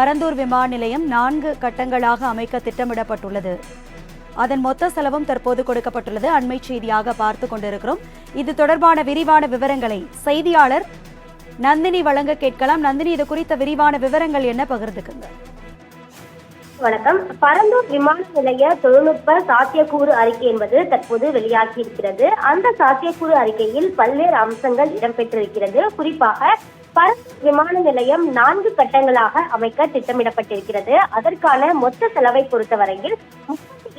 பரந்தூர் விமான நிலையம் 4 கட்டங்களாக அமைக்க திட்டமிடப்பட்டுள்ளது. அதன் மொத்த செலவும் தற்போது கொடுக்கப்பட்டுள்ளது. அண்மை செய்தியாக பார்த்து கொண்டிருக்கிறோம். இது தொடர்பான விரிவான விவரங்களை செய்தியாளர் நந்தினி வழங்க கேட்கலாம். நந்தினி, இது குறித்த விரிவான விவரங்கள் என்ன, பகிர்ந்துக்குங்க. வணக்கம். பரந்தூர் விமான நிலைய தொழில்நுட்ப சாத்தியக்கூறு அறிக்கை என்பது தற்போது வெளியாகி இருக்கிறது. அந்த சாத்தியக்கூறு அறிக்கையில் பல்வேறு அம்சங்கள் இடம்பெற்றிருக்கிறது. குறிப்பாக பரந்தூர் விமான நிலையம் 4 கட்டங்களாக அமைக்க திட்டமிடப்பட்டிருக்கிறது. அதற்கான மொத்த செலவை பொறுத்தவரையில்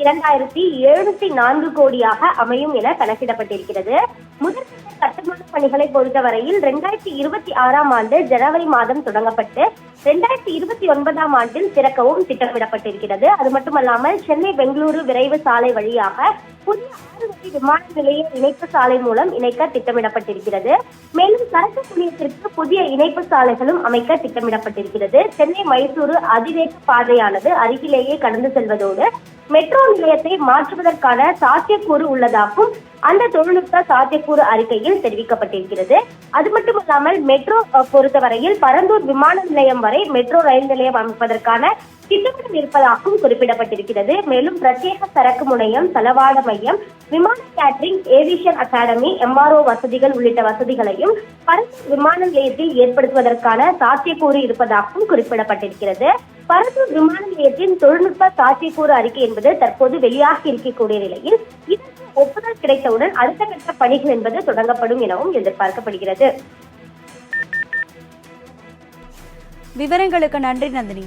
32,704 கோடியாக அமையும் என கணக்கிடப்பட்டிருக்கிறது. முதற்கட்ட கட்டுமான பணிகளை பொறுத்தவரையில் 2026ஆம் ஆண்டு ஜனவரி மாதம் தொடங்கப்பட்டு 2029ஆம் ஆண்டில் திறக்கவும் திட்டமிடப்பட்டிருக்கிறது. அது மட்டுமல்லாமல் சென்னை பெங்களூரு விரைவு சாலை வழியாக புதிய 6 வழி விமான நிலைய இணைப்பு சாலை மூலம் இணைக்க திட்டமிடப்பட்டிருக்கிறது. மேலும் சரக்கு குடியத்திற்கு புதிய இணைப்பு சாலைகளும் அமைக்க திட்டமிடப்பட்டிருக்கிறது. சென்னை மைசூரு அதிவேக பாதையானது அருகிலேயே கடந்து செல்வதோடு மெட்ரோ நிலையத்தை மாற்றுவதற்கான சாத்தியக்கூறு உள்ளதாகவும் அந்த தொழில்நுட்ப சாத்தியக்கூறு அறிக்கையில் தெரிவிக்கப்பட்டிருக்கிறது. அது மட்டுமல்லாமல் மெட்ரோ பொறுத்தவரையில் பரந்தூர் விமான நிலையம் வரை மெட்ரோ ரயில் நிலையம் அமைப்பதற்கான திட்டமிடல் இருப்பதாகவும் குறிப்பிடப்பட்டிருக்கிறது. மேலும் பிரத்யேக சரக்கு முனையம், தளவாட மையம், விமான கேட்டரிங், ஏவியேஷன் அகாடமி, எம்ஆர்ஓ வசதிகள் உள்ளிட்ட வசதிகளையும் பரந்தூர் விமான நிலையத்தில் ஏற்படுத்துவதற்கான சாத்தியக்கூறு இருப்பதாகவும் குறிப்பிடப்பட்டிருக்கிறது. பரந்தூர் விமான நிலையத்தின் தொழில்நுட்ப சாத்தியக்கூறு அறிக்கை என்பது தற்போது வெளியாகி இருக்கக்கூடிய நிலையில் இதற்கு ஒப்புதல் கிடைத்தவுடன் அடுத்த கட்ட பணிகள் என்பது தொடங்கப்படும் எனவும் எதிர்பார்க்கப்படுகிறது. விவரங்களுக்கு நன்றி நந்தினி.